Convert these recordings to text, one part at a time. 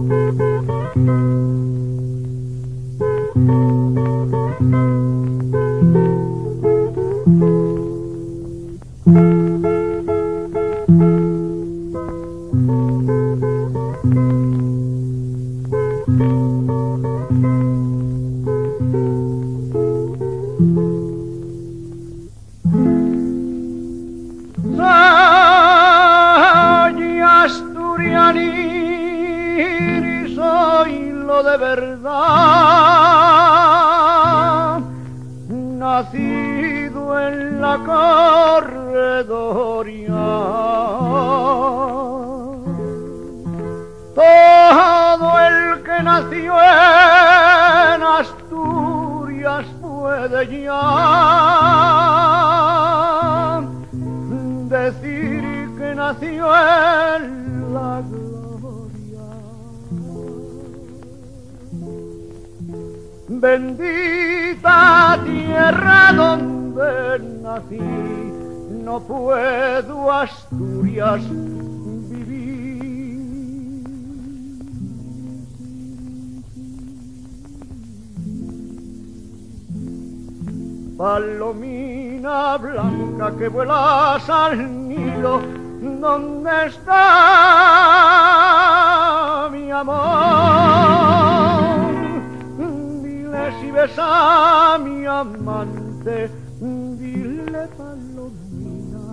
Soy asturianir y soy lo de verdad, nacido en la corredoria. Todo el que nació en Asturias puede ya decir que nació en la gloria. Bendita tierra donde nací, no puedo Asturias vivir. Palomina blanca que vuelas al nido, ¿dónde está mi amor? Dile si ves a mi amante, dile Palomina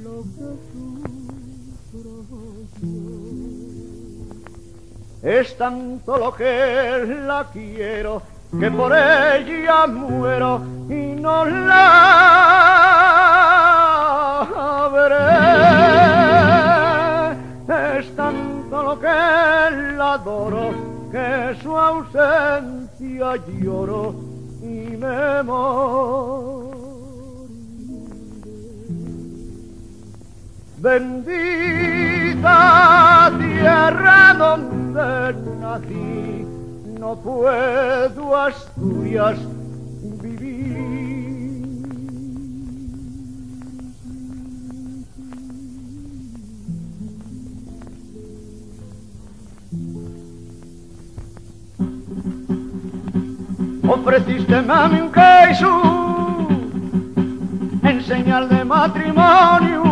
lo que sufro yo. Es tanto lo que la quiero que por ella muero y no la veré. Es tanto lo que la adoro que su ausencia lloro y me moriré. Bendita tierra donde nací, no puedo Asturias vivir. Ofrecísteme a mí un queso en señal de matrimonio.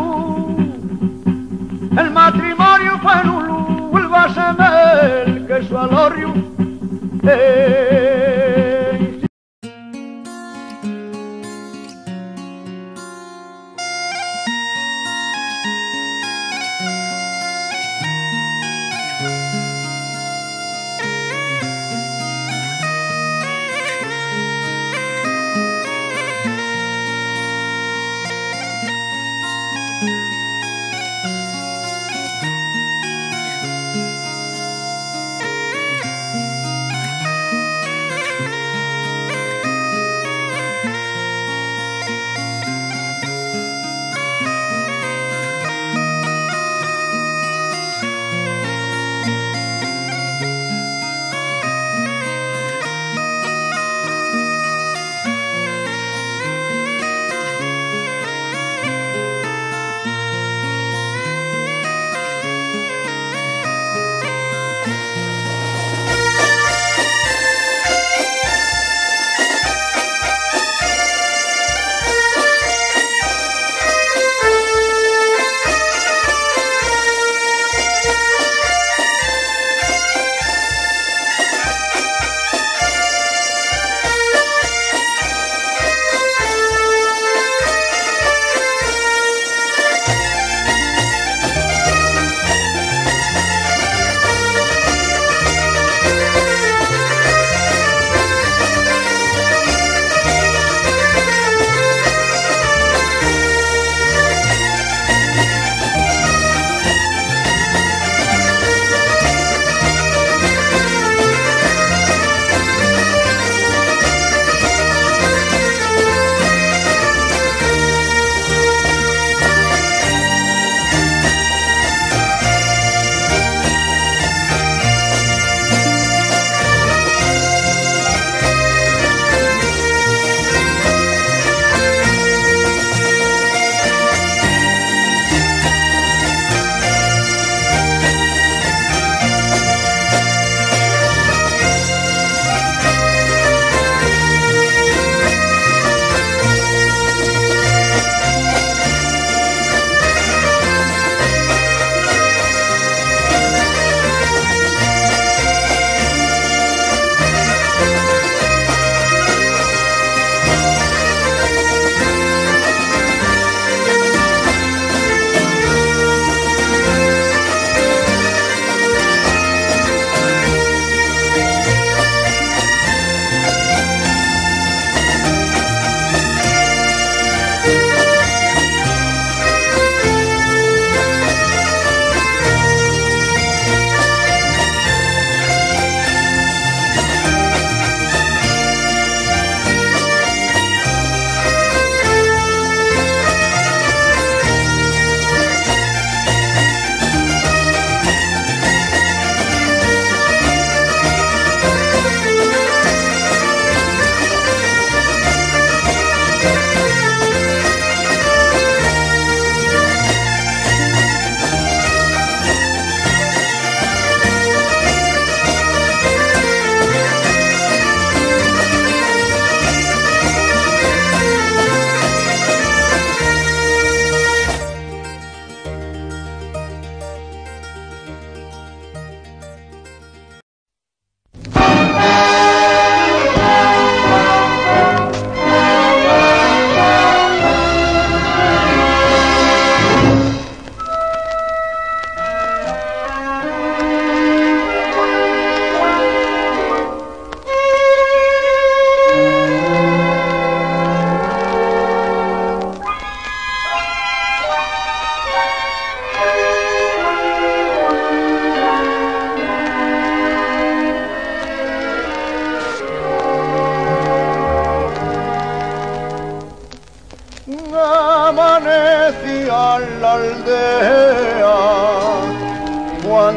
El matrimonio fue en un vuélvaseme el queso al orrio.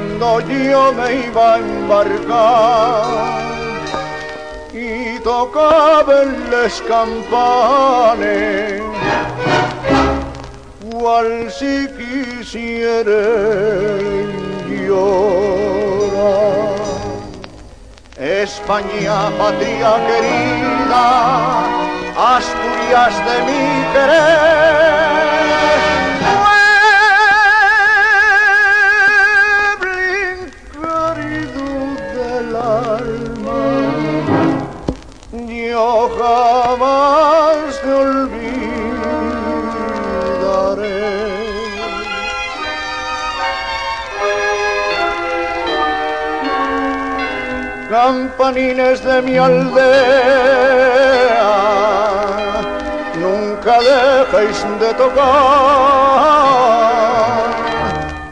cuando yo me iba a embarcar y tocaban las campanas, cual si quisieran llorar. España, patria querida, Asturias de mi querer, del alma, yo jamás te olvidaré. Campanines de mi aldea, nunca dejéis de tocar,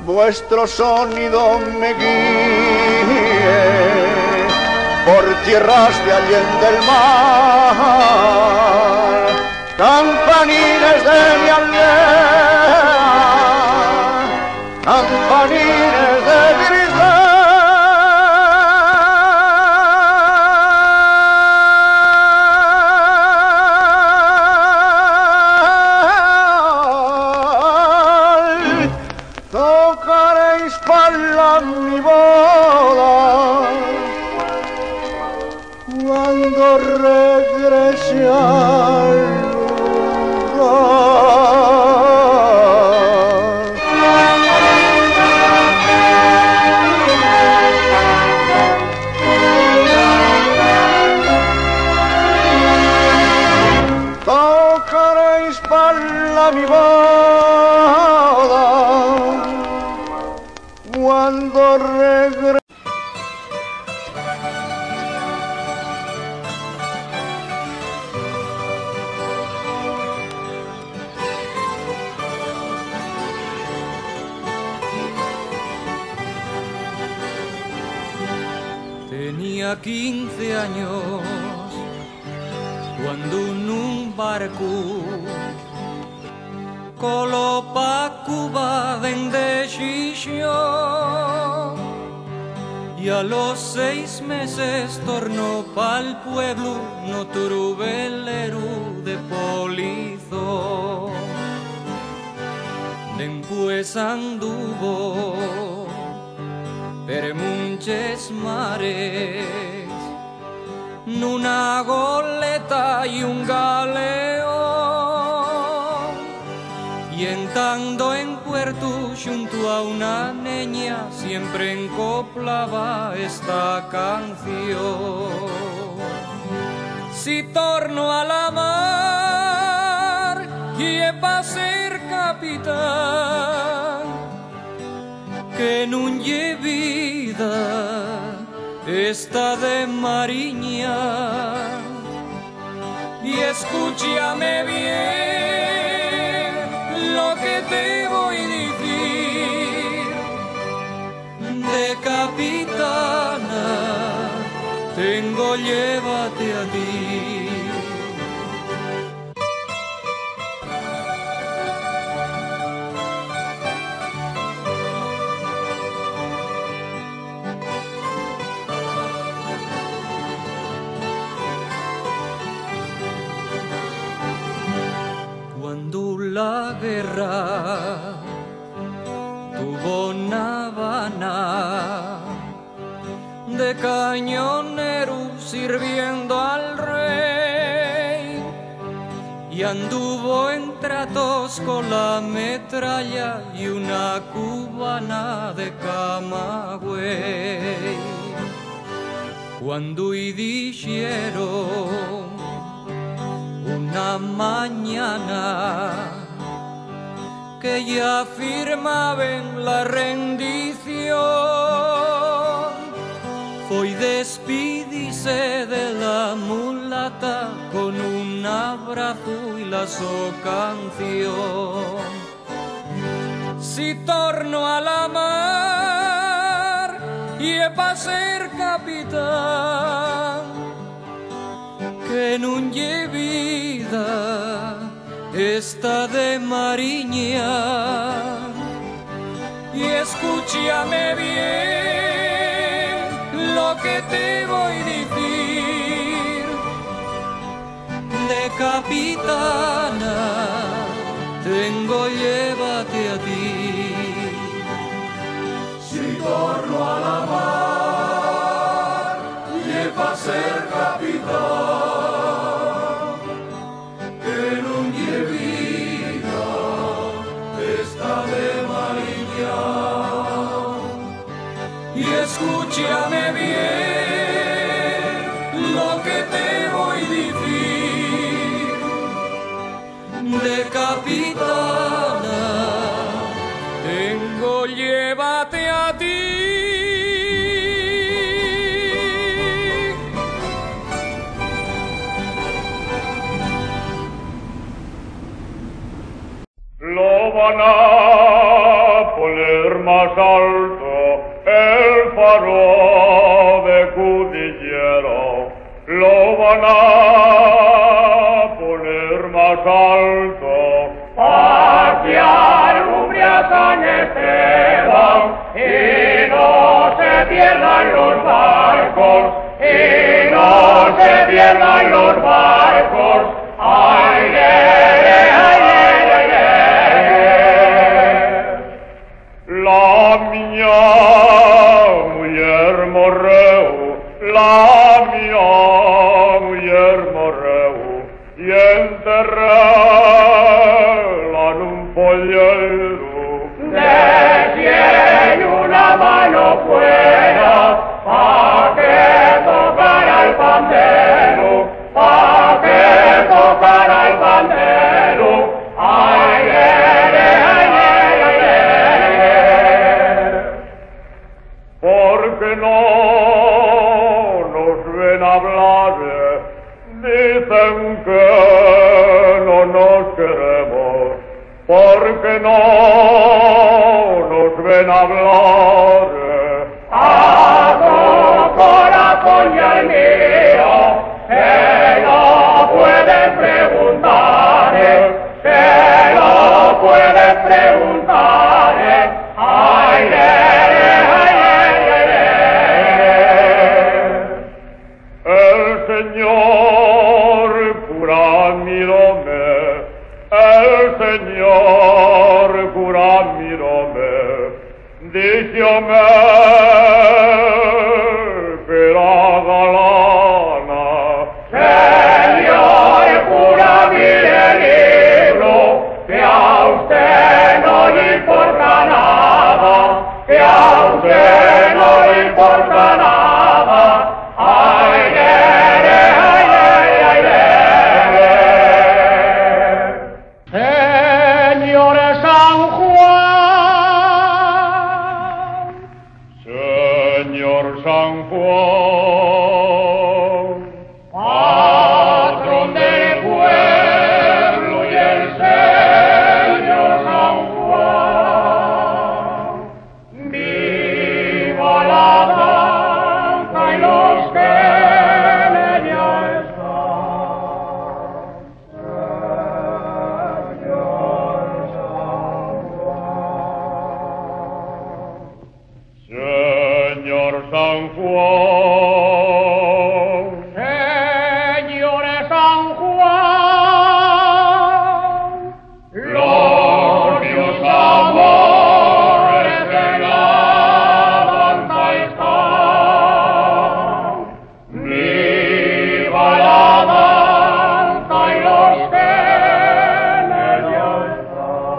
vuestro sonido me guíe por tierras de allende el mar. Campanines de mi aldea, campanines de cristal, tocaréis para mi boda cuando regrese al lugar. Tocaréis para mi boda cuando regrese. Tenía 15 años cuando en un barco coló pa' Cuba dende Xixó, y a los 6 meses tornó pa'l pueblo otro velero de polizo. Después anduvo per munches mares, n'una goleta y un galeón, y entrando en puerto junto a una niña siempre encoplaba esta canción. Si torno a la mar y es pa' ser capitán, que nun lle vida esta de mariña, y escúchame bien lo que te voy a decir. De capitana tengo, llévate a ti. Cuando la guerra tuvo una Habana de cañonero sirviendo al rey, y anduvo en tratos con la metralla y una cubana de Camagüey. Cuando y dijeron una mañana que ya firmaban la rendición, fue despidirse de la mulata con un abrazo y la su canción. Si torno a la mar y es pa' ser capitán, que nun lle vida esta de mariña, y escúchame bien lo que te voy a decir. De capitana tengo, llévate a ti. Si torno a la mar, lleva a ser capitán, que no llevina esta de María. Y escúchame bien lo que te voy a decir. De capitana tengo, llévate a ti. Lo van a poner más alto el faro de Cudillero. Lo van a poner más alto hacia Umbria San Esteban, y no se pierdan los barcos, y no se pierdan los barcos. ¡Ay, la mía mujer morreu, la mía mujer morreu, y enterrela en un pollero. Desciende una mano fuera, pa' que tocara el pandero, pa' que tocara el pandero. Ay, porque no nos ven hablar, dicen que no nos queremos, porque no nos ven hablar. A tu corazón y al mío, que no pueden preguntar, que no pueden preguntar. Ay, el señor cura miróme, el señor cura miróme, díxome que era galana. Señor cura, mire el libro, que a usted no le importa nada, que a usted no le importa nada. Ay, Señor San Juan, Señor San Juan, patrón del pueblo y el Señor San Juan, viva la danza y los que en ella están. Señor San Juan, Señor San Juan, los míos amores en la danza están. Viva la danza y los que en ella están.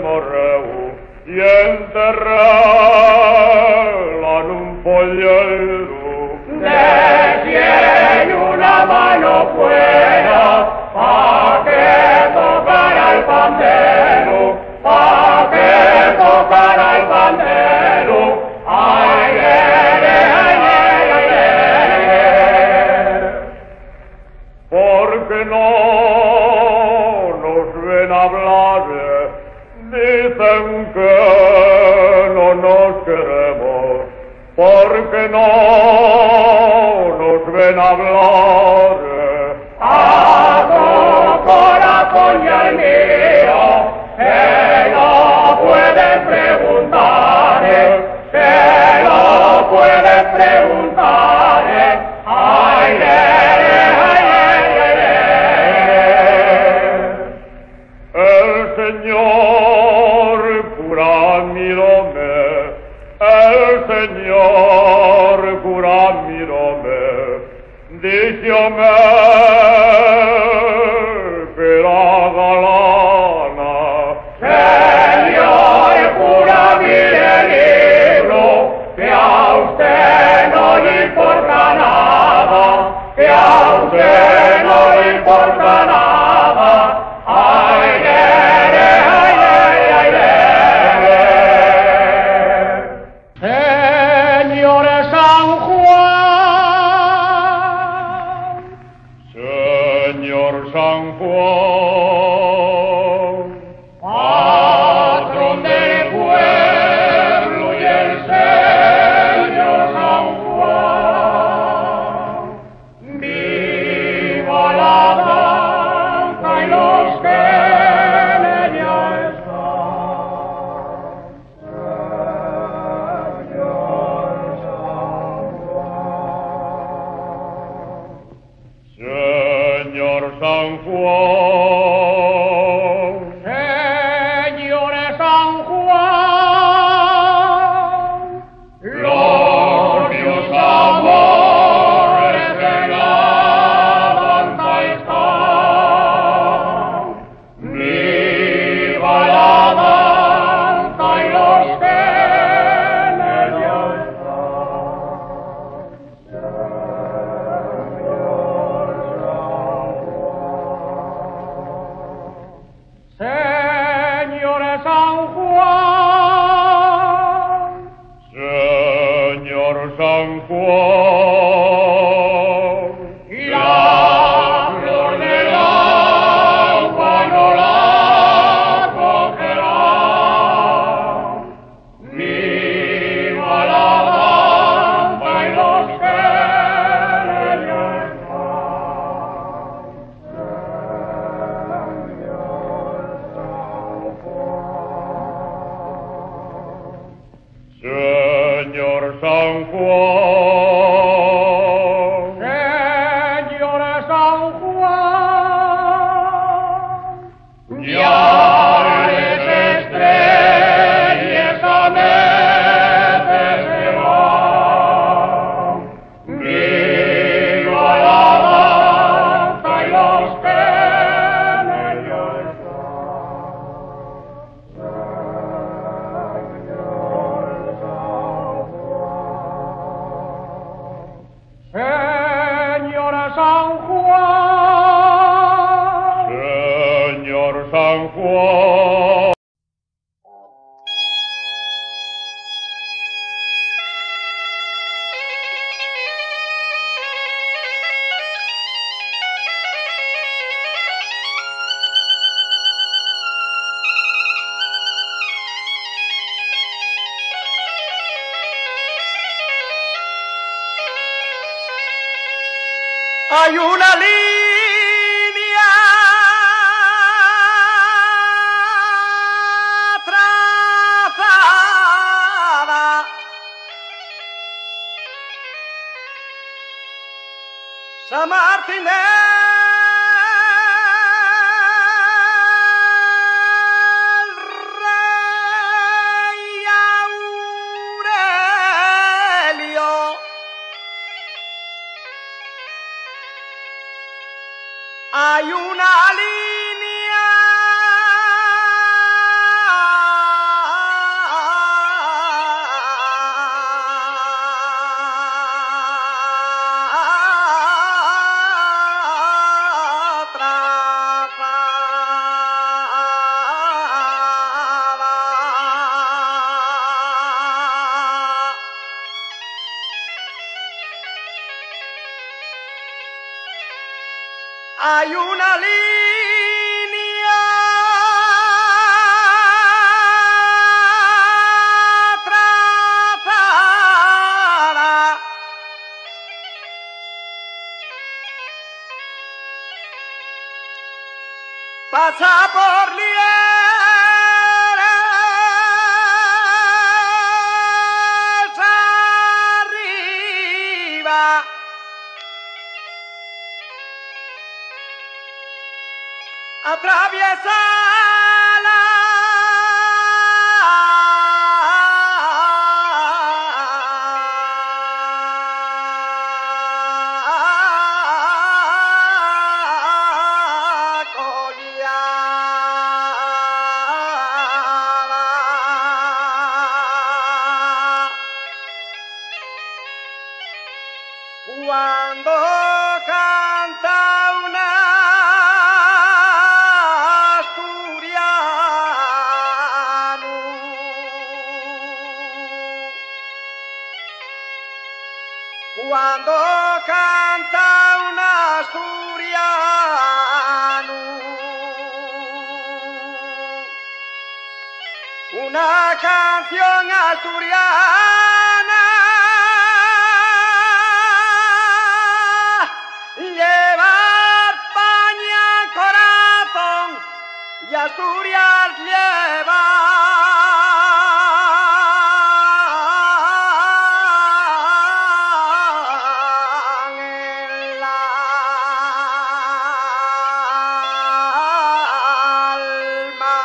morreu i enterrarla en un pollero. Desciende una mano fuera, pa' que tocara el pandero, pa' que tocara el pandero. Ay, porque no nos ven hablar, dicen que no nos queremos, porque no nos ven hablar. A tu corazón y al mío, que lo pueden preguntar, que lo pueden preguntar. Ay, El señor cura miróme, el señor cura miróme, díxome que era galana. Señor cura, mire el libro, que a usted no le importa nada, que a usted no le importa nada. Ay, Señor San Juan, Señor San Juan, patrón del pueblo y el Señor San Juan, viva la danza y los que en ella están. Señor San Juan, Señor San Juan, los míos amores en la danza están. Viva la danza y los que en ella Señor San Juan, Señor San Juan, la flor del agua no la cogerá. Viva la danza y los que en ella Señor San Juan, Señor San Juan, ya les estrellas a veces se van. Viva la danza y los que en ella Señor San Juan, Señor San Juan. Hay una línea trazada San Martín del Rey Aurelio. Hay una línea pasa por Lieres arriba, atraviesa cuando canta una asturiano, cuando canta un asturiano, una canción asturiana lleva España corazón y Asturias lleva en la alma.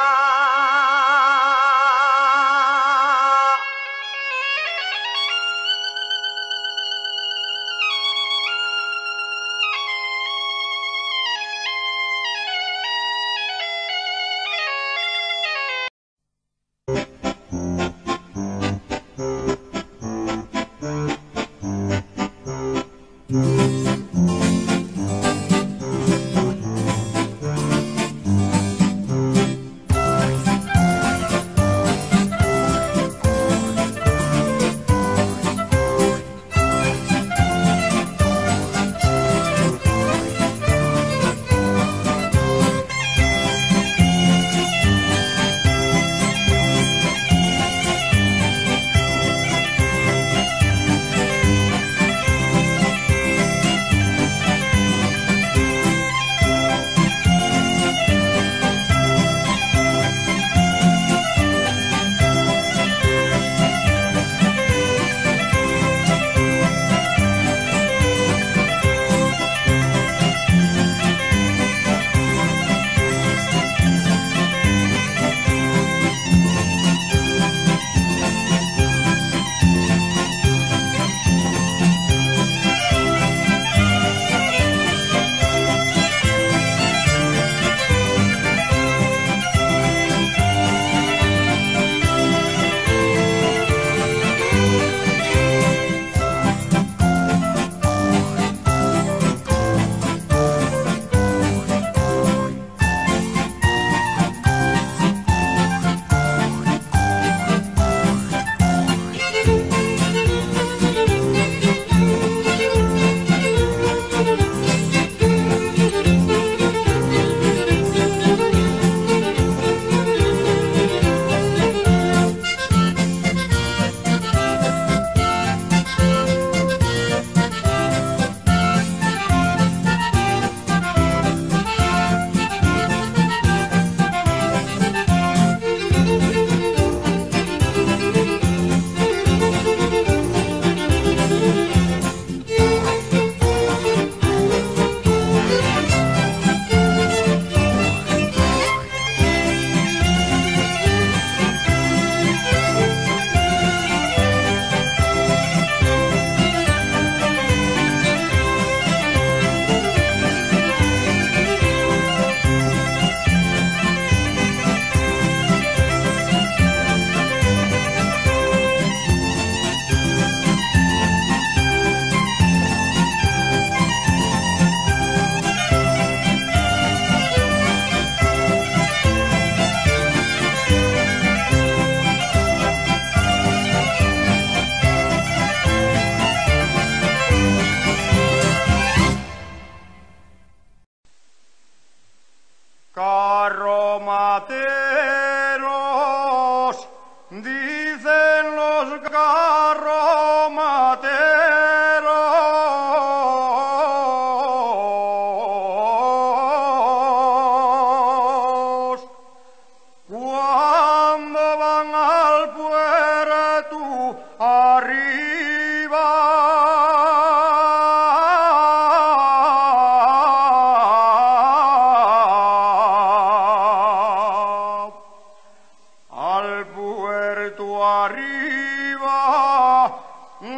al puerto arriba,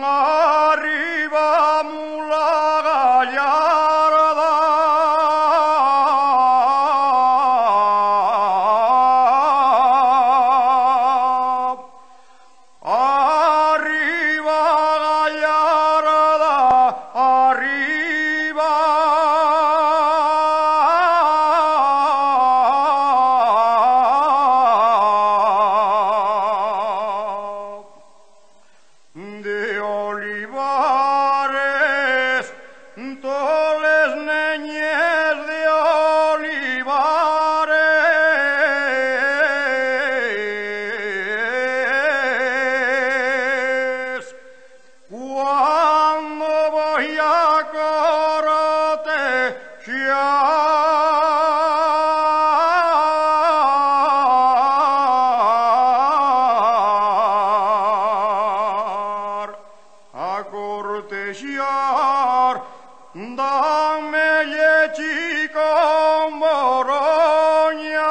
arriba mula gallarda. Arriba gallarda, arriba. De olivares, toles neñes de olivares. Cuando voy a cortejar, dame lechico moroña.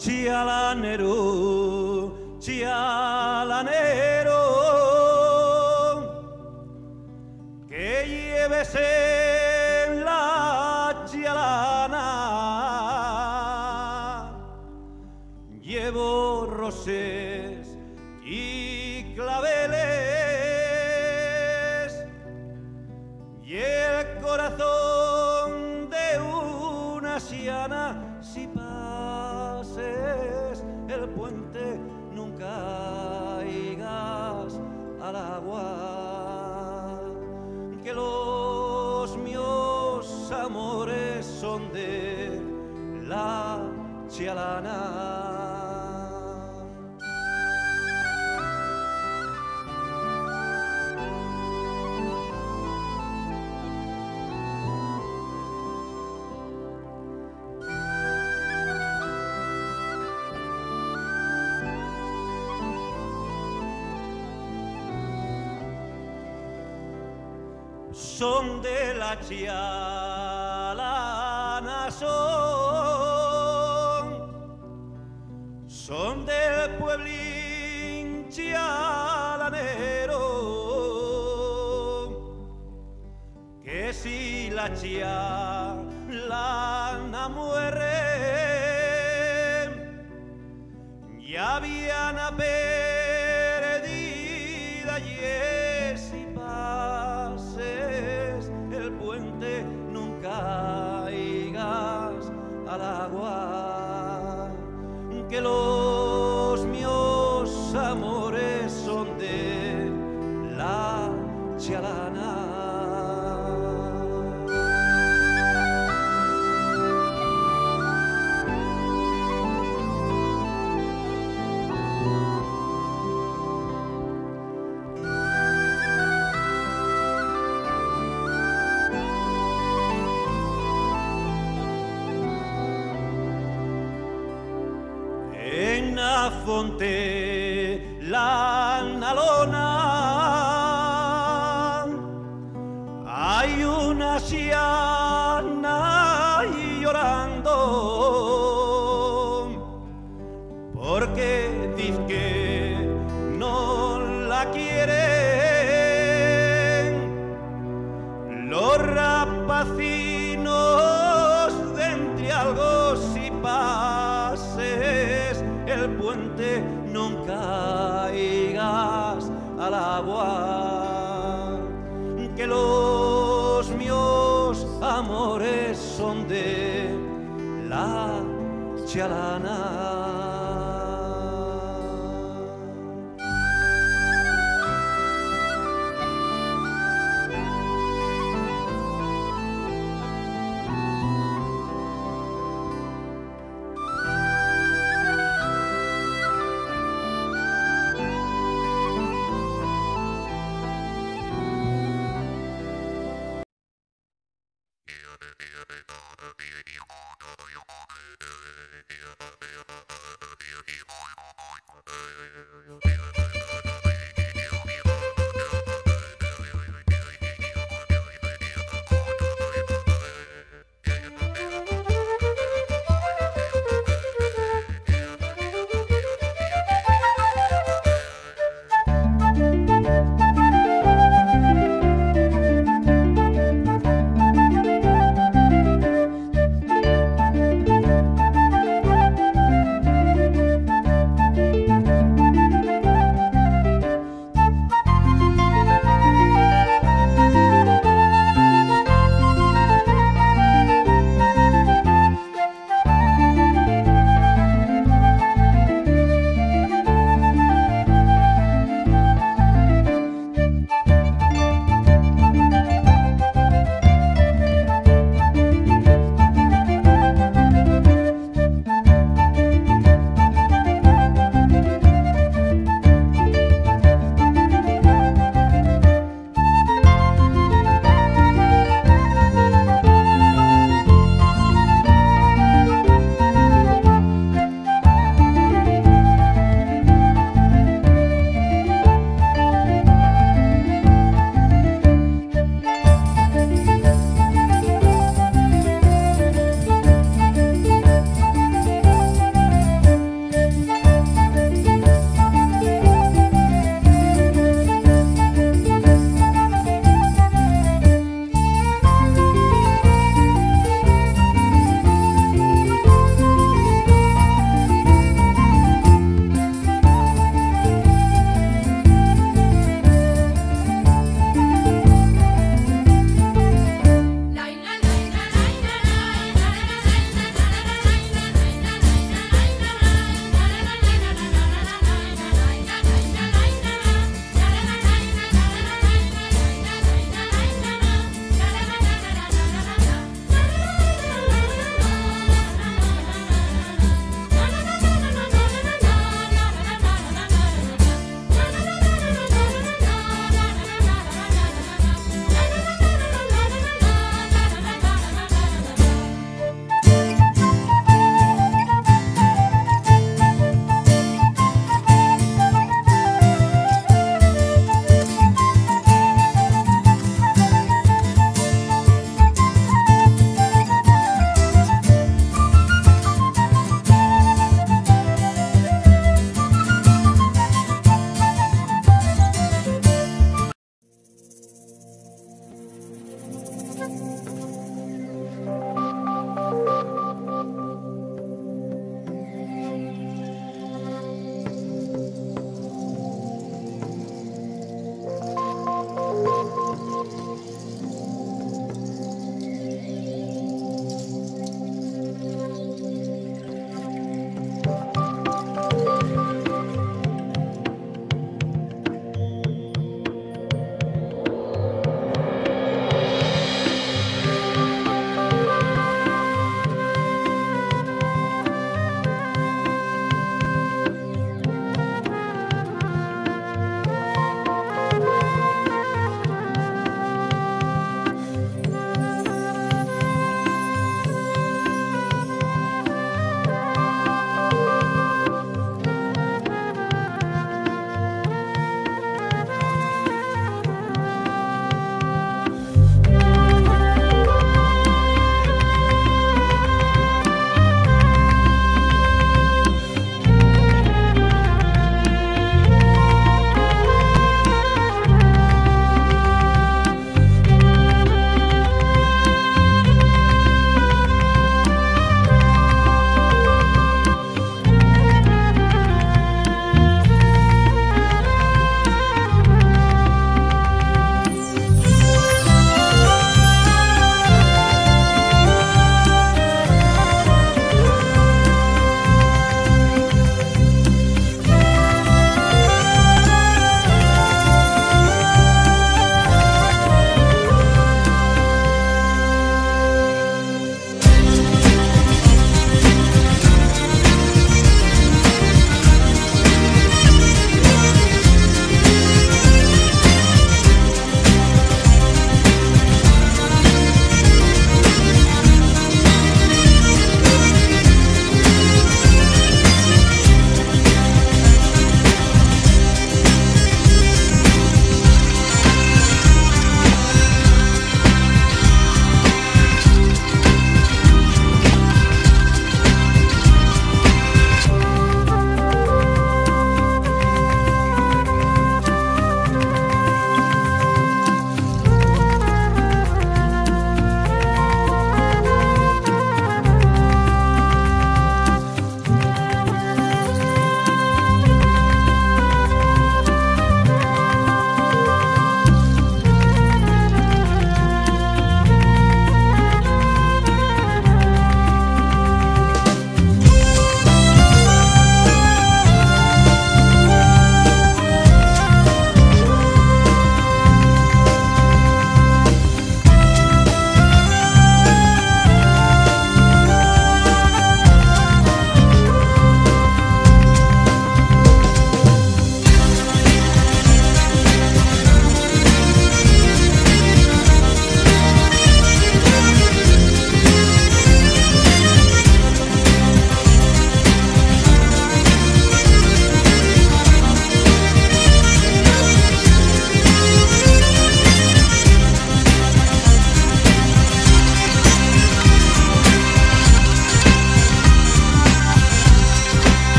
chialanero, chialanero, que lleves en la chialana. Llevo roses y claveles y el corazón de una siana. Si pases el puente nunca irás al agua, que los míos amores son de la chialana. Son de la chialana, son del pueblín chialanero, que si la chialana muere, ya viana perdida y es y pases el puente nunca irás al agua, que los míos amores son de la chialana. En la fonte la nalona hay una siana llorando, porque dice que no la quieren los rapacinos de Entrialgos. Si pases el puente nunca irás al agua, que los míos amores son de la chialana.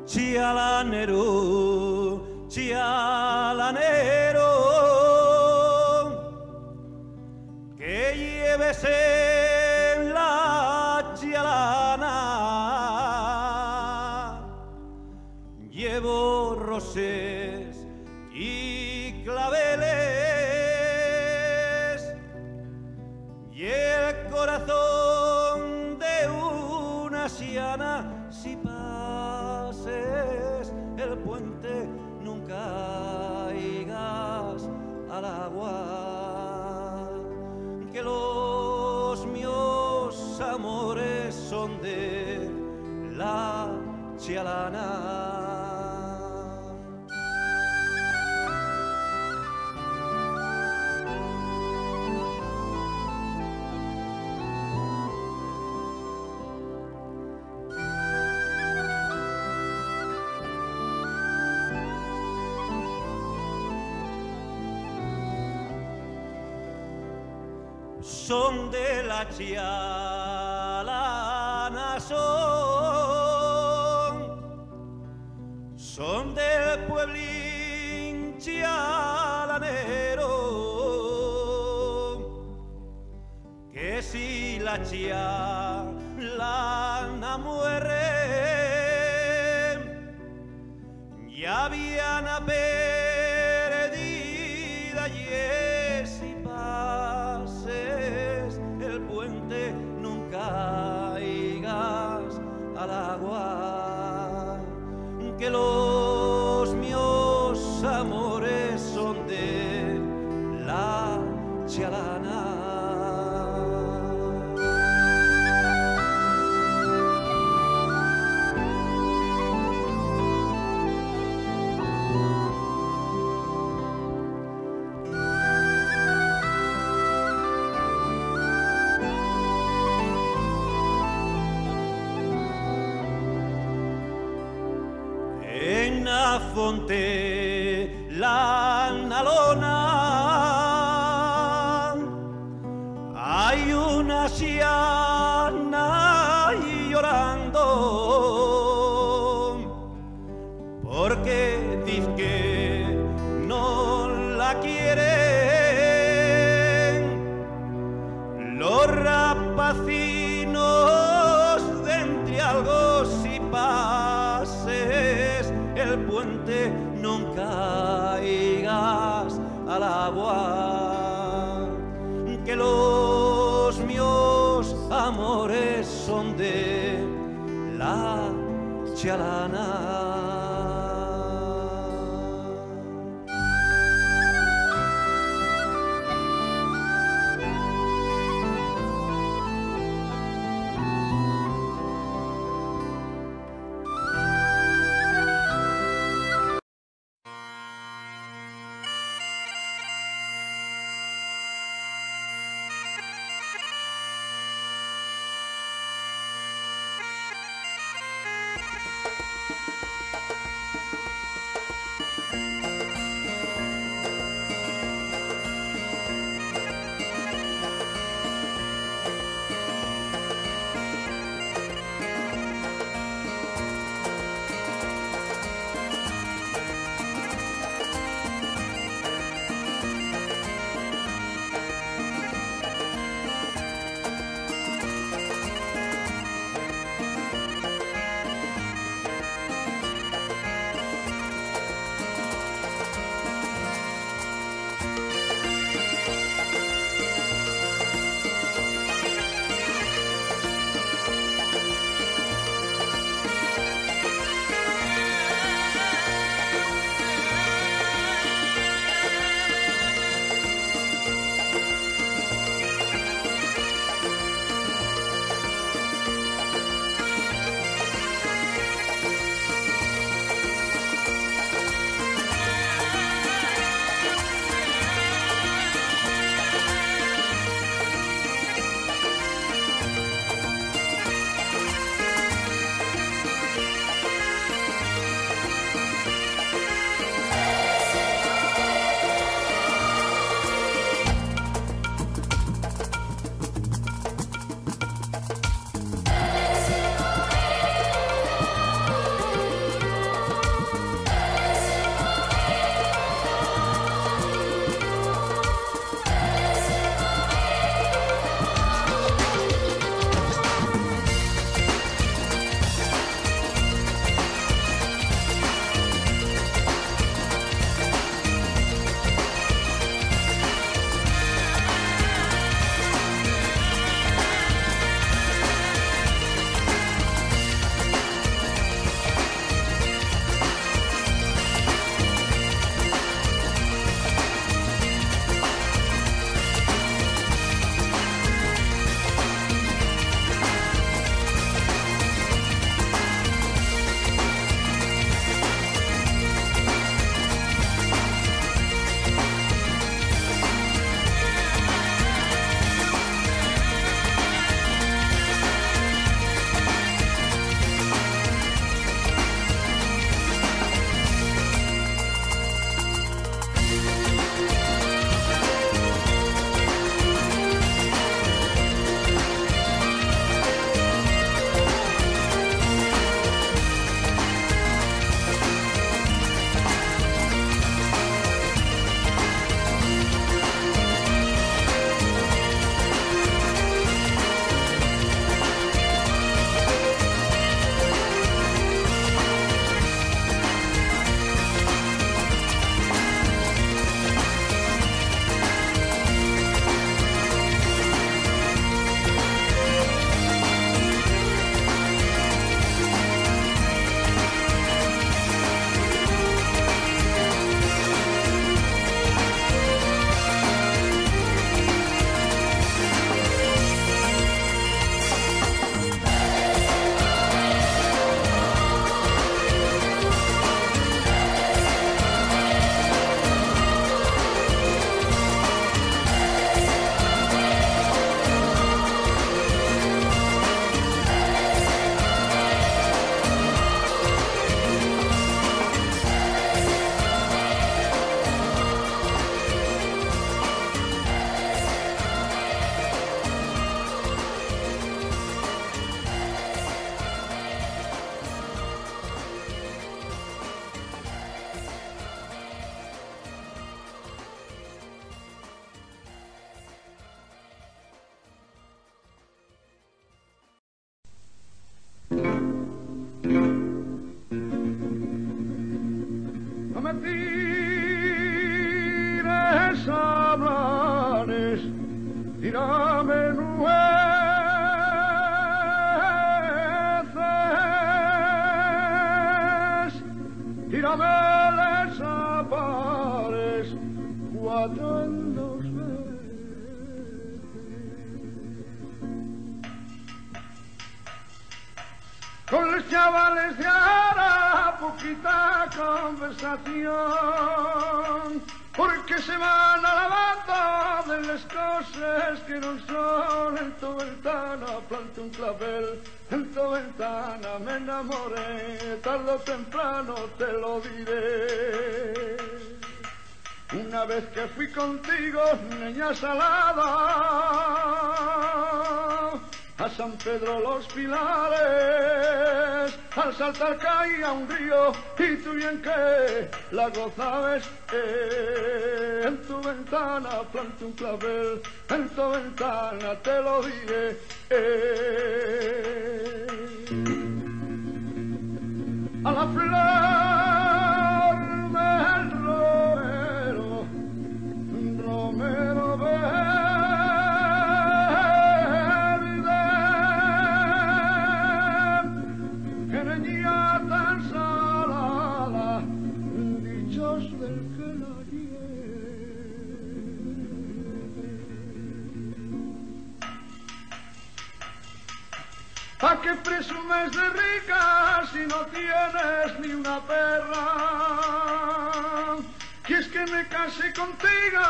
chialanero, chialanero, que lleves en la chialana. Llevo roses y claveles y el corazón de una siana. Si pases el puente nunca irás al agua, que los míos amores son de la chialana. Son de la chialana, son del pueblín chialanero, que si la chialana muere, ya viana perdida y si pases el puente nunca irás al agua, que los míos amores son de la chialana. En la fonte la nalona hay una siana llorando, porque dice que no la quieren los rapacinos de Entrialgos. Si pases el puente nunca irás al agua, que los míos amores son de la chialana. me tires hablares, tírame nueces, tírame desapares, 4 en 2 veces. Con los chavales de ahora, poquita conversación, porque se van alabando de las cosas que no son. En tu ventana planté un clavel, en tu ventana me enamoré, tarde o temprano te lo diré. Una vez que fui contigo, niña salada, a San Pedro los Pilares, al saltar caía un río y tú bien que la gozabas. En tu ventana planté un clavel, en tu ventana te lo diré. A la flor del romero, romero verde, que niña tan salada, dichos del que la ¿pa' qué presumes de rica si no tienes ni una perra? ¿Quieres que me case contigo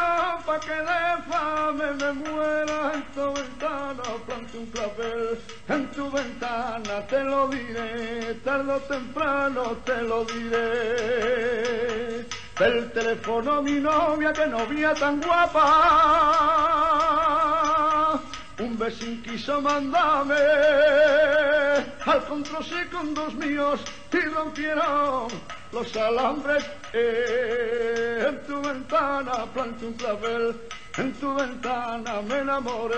pa' que de fame me muera? En tu ventana planté un clavel, en tu ventana te lo diré, tarde o temprano te lo diré. Del teléfono mi novia, que novia tan guapa, un vecino quiso mandarme al control con 2 míos y rompieron los alambres. En tu ventana planté un clavel, en tu ventana me enamoré.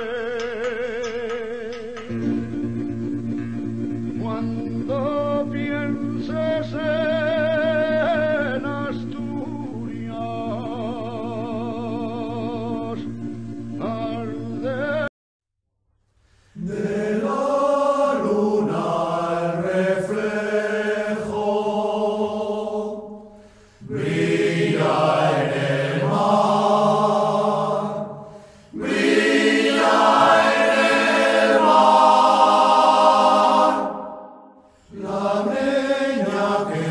Cuando pienses en Asturias, arde de la luna el reflejo brilla en el mar, brilla en el mar. La niña que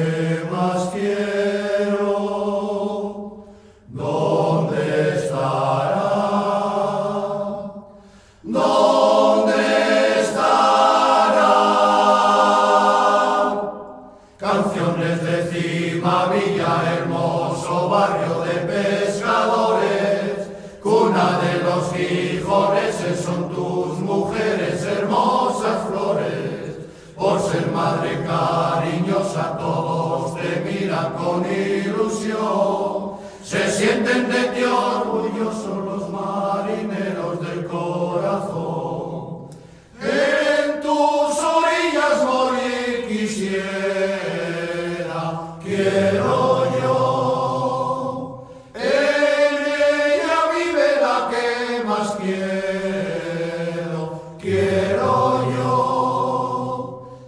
más quiero, ¿dónde estará? ¿Dónde estará? Canciones de Cima, Villa, hermoso barrio de pescadores, cuna de los Gijoneses, son tus mujeres, hermosas flores. Por ser madre cariñosa todos te miran con ilusión, se sienten de ti orgullosos los marineros del corazón. En tus orillas morir quisiera, quiero yo. En ella vive la que más quiero, quiero yo.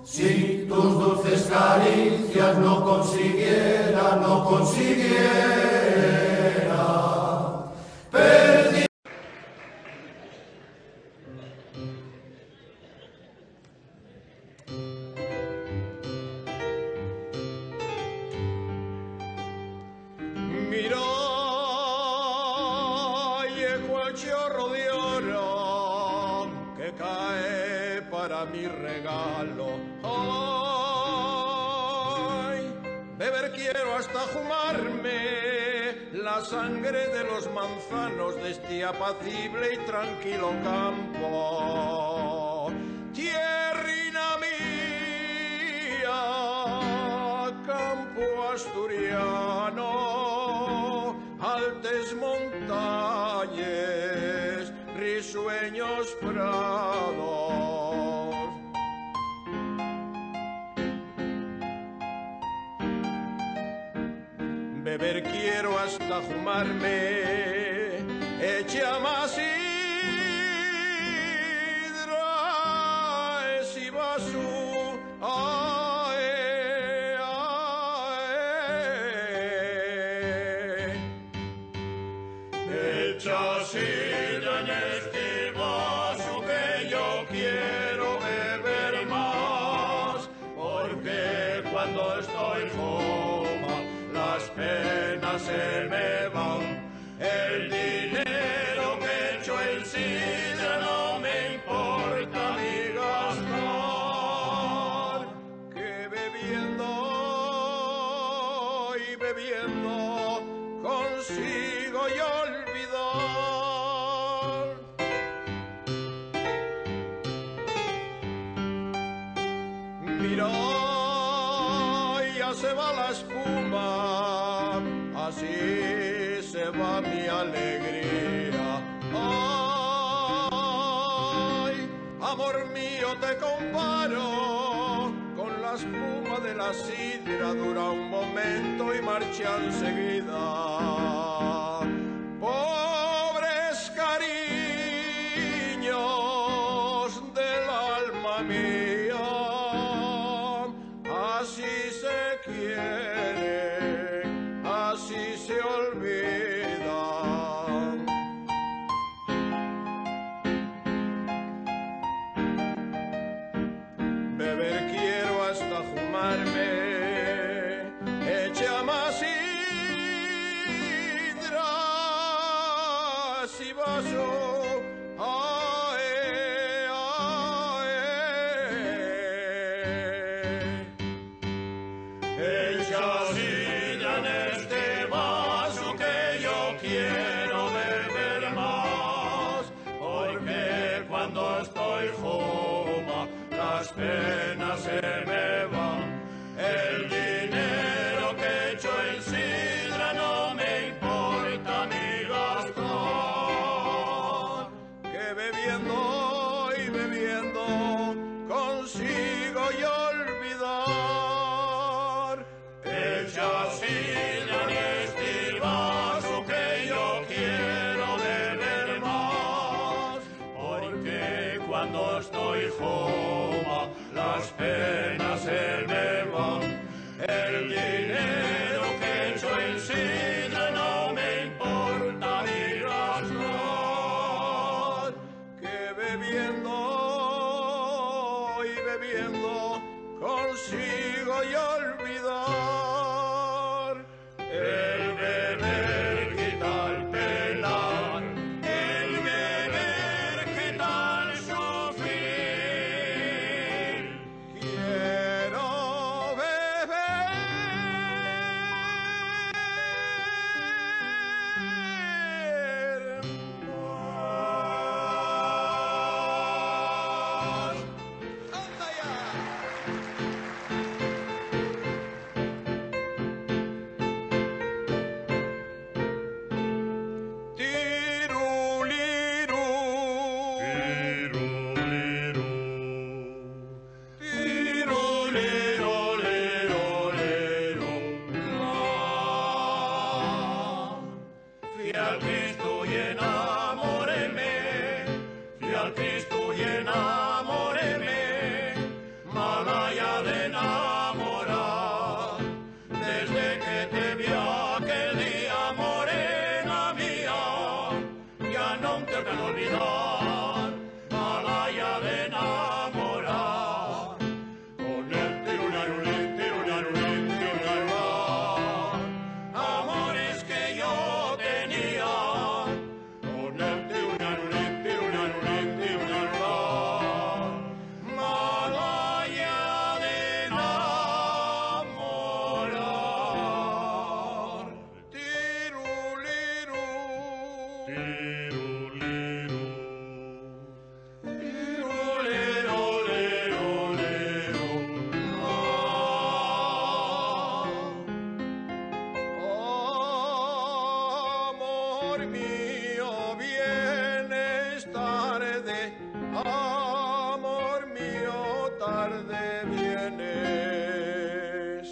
Si tus dulces caricias no consiguiera, no consiguiera, perdí. Mira, llegó el chorro de oro que cae para mi regalo. Ay, beber quiero hasta fumarme la sangre de los manzanos de este apacible y tranquilo campo. Tierrina mía, campo asturiano, altes montañas, risueños prados. beber quiero hasta fumarme, echa más sidra, si vaso, echa sidra en este vaso que yo quiero beber más, porque cuando estoy fuma las penas se me van, el dinero que echo en sidra no me importa ni gastar, que bebiendo y bebiendo consigo yo olvidar. Mira, ya se va la espuma, así se va mi alegría. Ay, amor mío, te comparo con la espuma de la sidra, dura un momento y marcha enseguida. Pobres cariños del alma mía, así se quiere, así se olvida. Beber quiero hasta fumarme, echa más sidra, si vaso, echa sidra en este vaso que yo quiero beber más, porque cuando estoy fuma las penas se me van, el dinero que echo en sidra no me importa ni gastar, que bebiendo y bebiendo consigo yo olvidar. Echa sidra en este vaso que yo quiero beber más, porque cuando estoy fuma las penas se me van, el dinero que echo en sidra no me importa ni gastar, que bebiendo y bebiendo consigo yo olvidar. El beber quita el pelar, el beber quita el sufrir. Quiero beber más. ¡Anda ya! Tiruliru, tiruliru, tirulero, lero, lero, fui al Cristo y enamoréme, fui al Cristo y enamoréme, malaya de enamorar, desde que te vi aquel día, morena mía, ya no te puedo olvidar, malaya de enamorar, con el tirunarulín, tirunarulín, tirunarulín, amores que yo tenía, con el tirunarulín, tirunarulín, tirunarulín, malaya de enamorar, tiruliru, tiruliru, tirulero, lero, lero, amor mío, vienes tarde, amor mío, tarde vienes.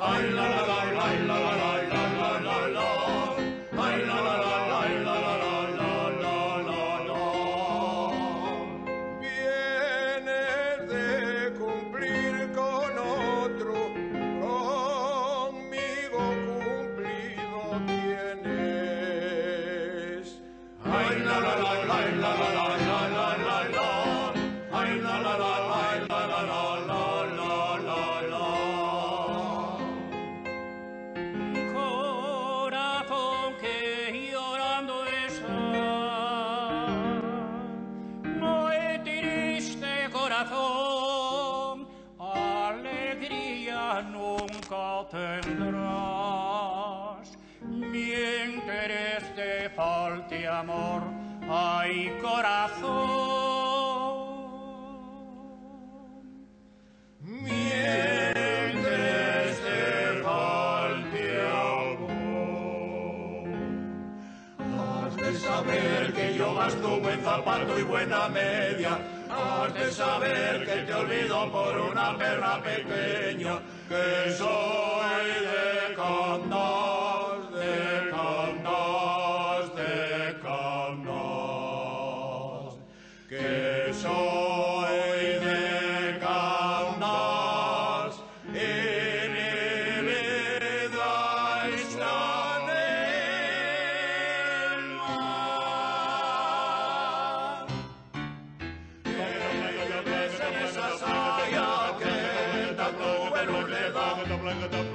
Ay, la, la, la, la, la, la, la, la. nunca tendrás, mientras te falte amor, ay corazón. Mientras te falte amor, has de saber que yo gasto buen zapato y buena media. Has de saber que te olvido por una perra pequeña, que soy de Candás, de Candás, de Candás, que soy de Candás y mi vida está en el mar. En esa saya que tanto vuelo le da,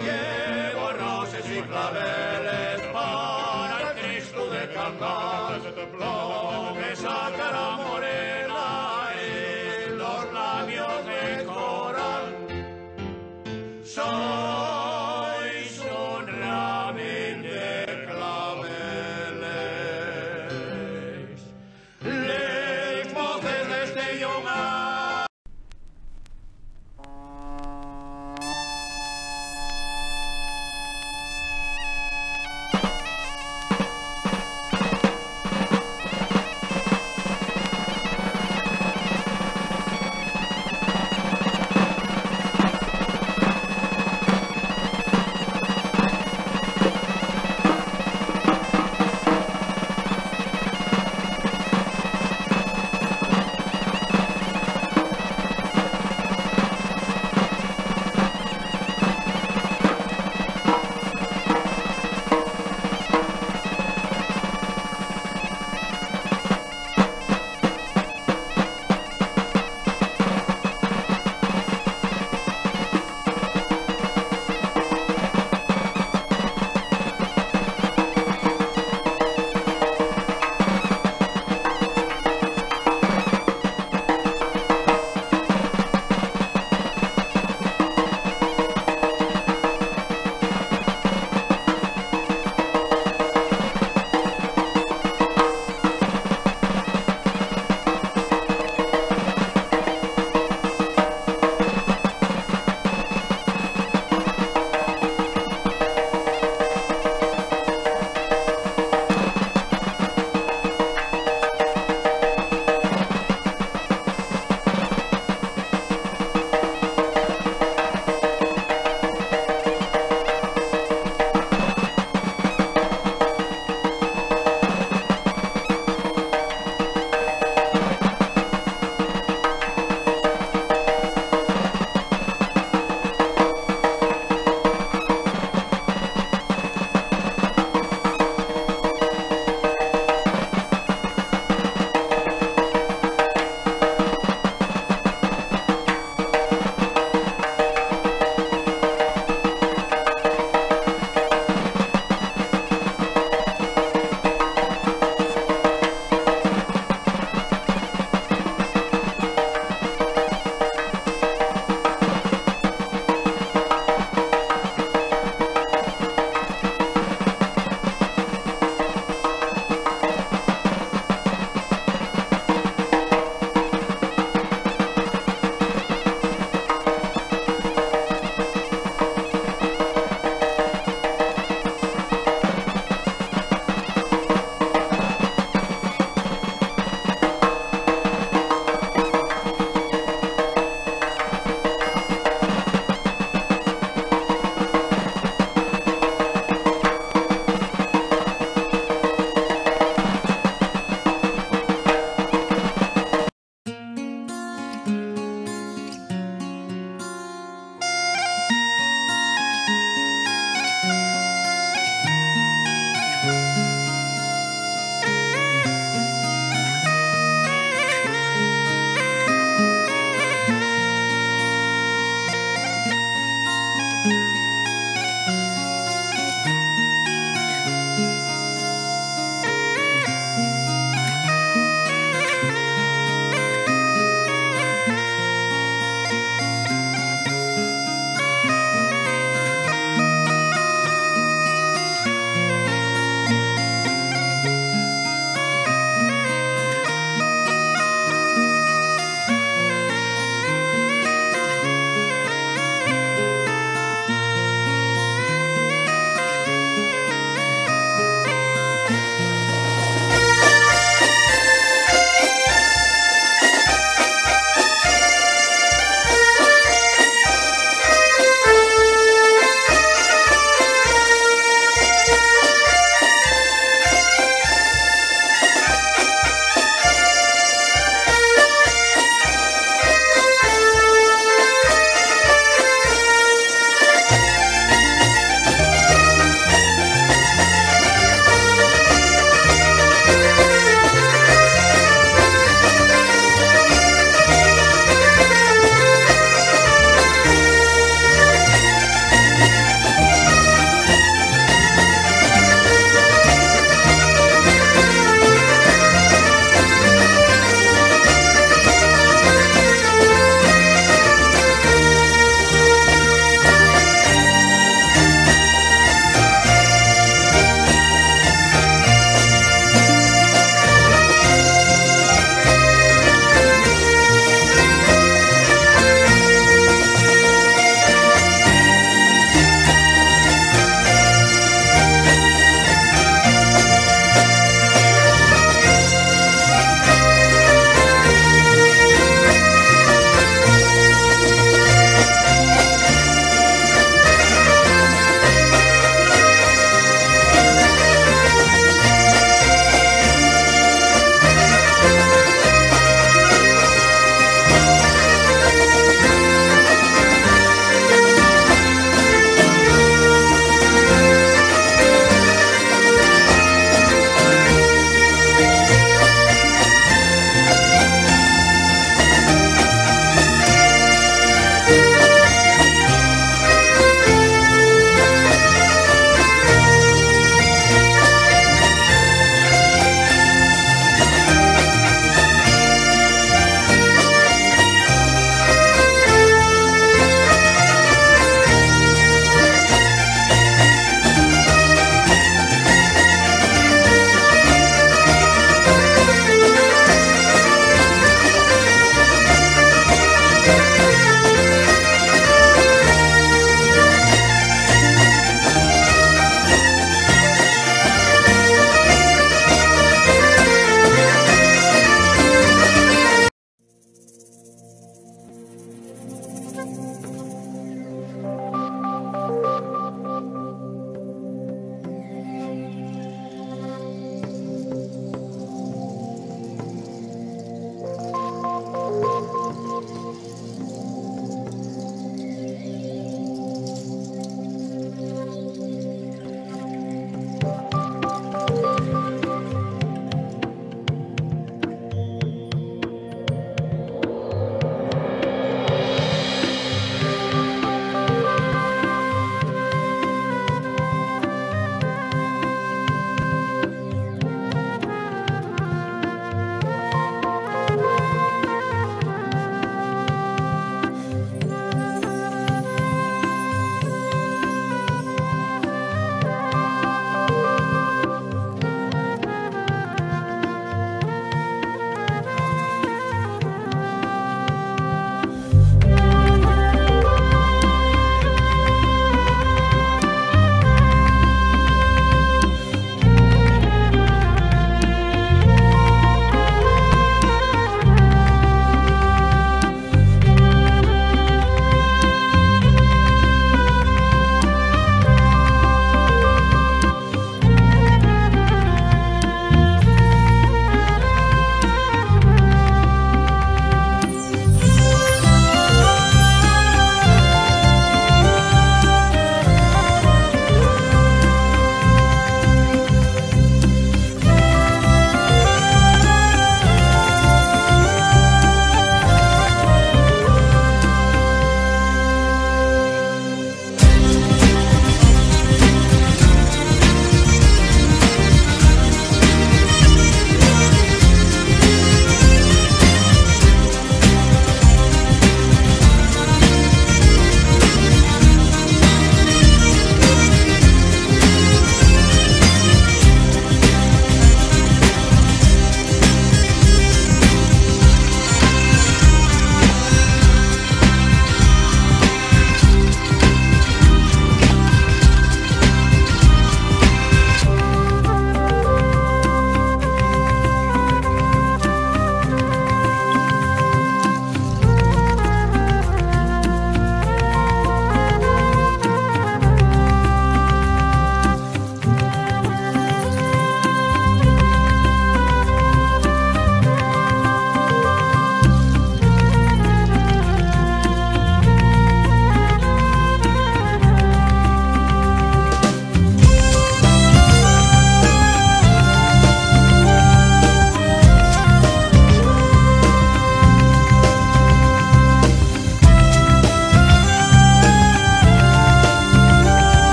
llevo roses y claveles para el Cristo de Candás, con esa cara morena y los labios de coral. Sois un ramín de claveles, leitmotiv desde Jonga.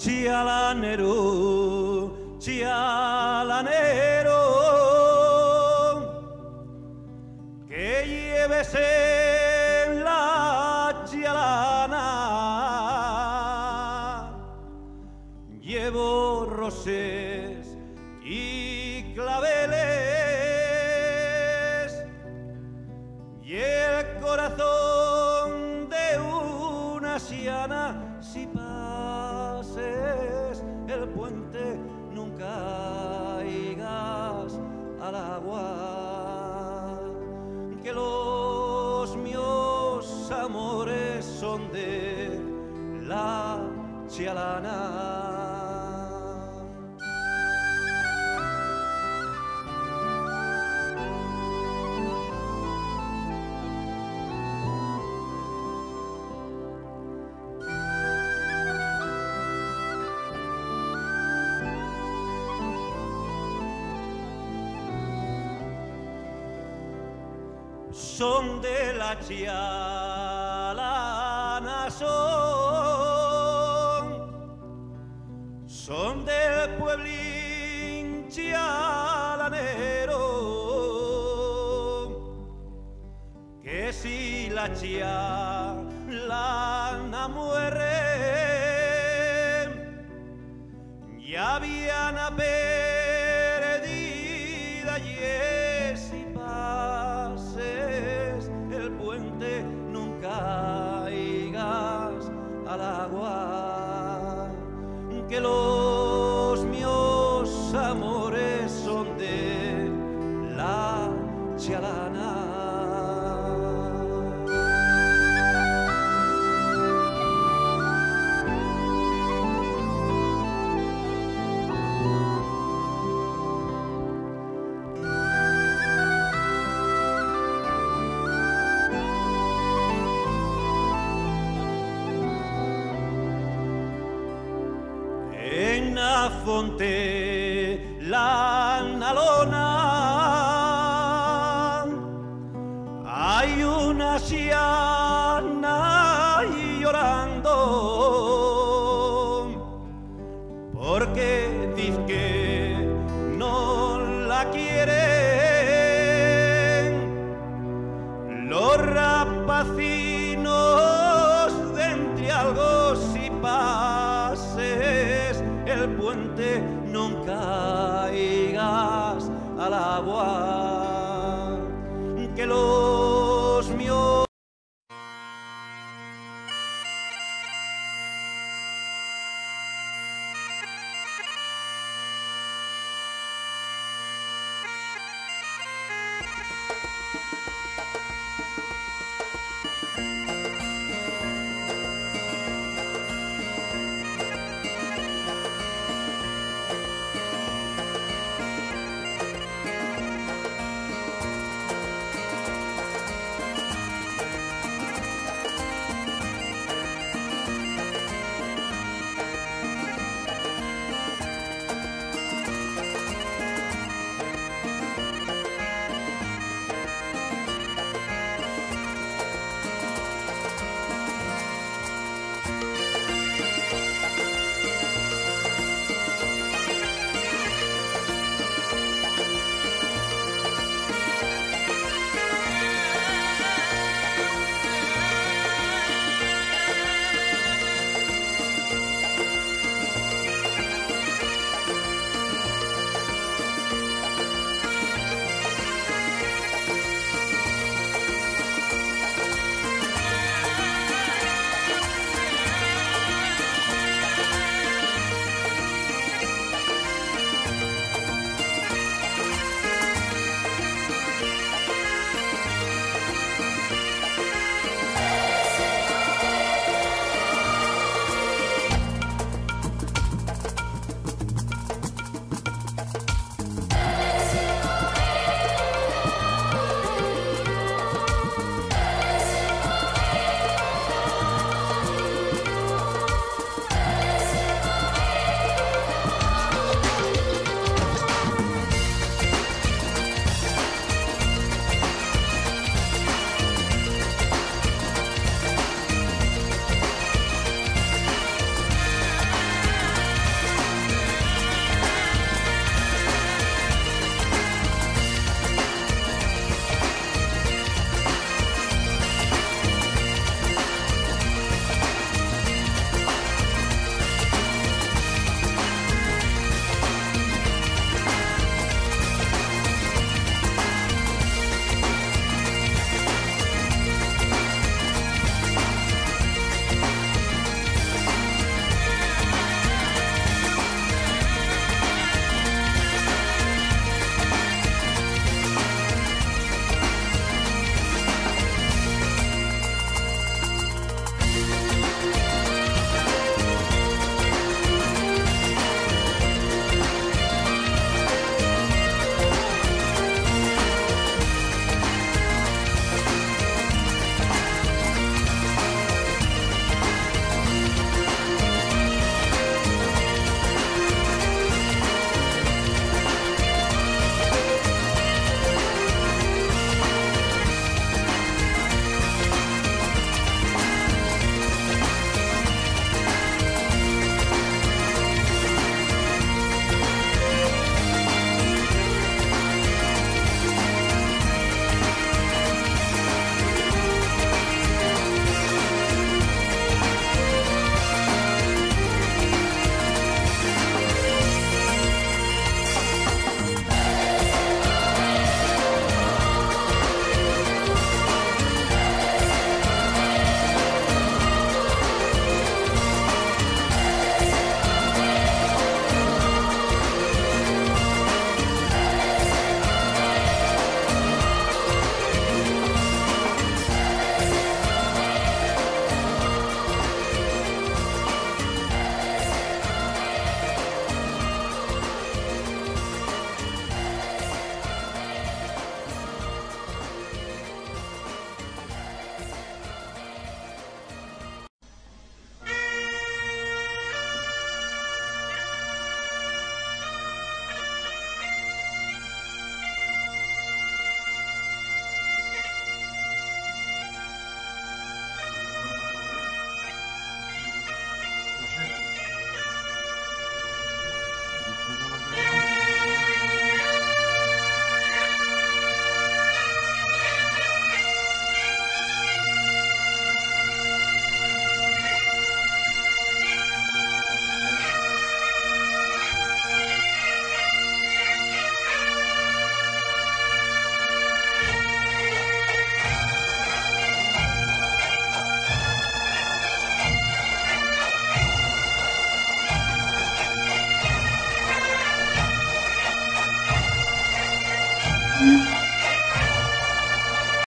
chialanero, chialanero, que lleves en la chialana, llevo roses y claveles y el corazón de una siana. Si pases el puente nunca caigas al agua, que los míos amores son de la chialana. Son de la chialana, son del pueblín chialanero, que si la chialana muere, ya viana perdida y es y pases el puente nunca caigas al agua, que los míos amores son de la chialana. En la fonte la nalona hay una sia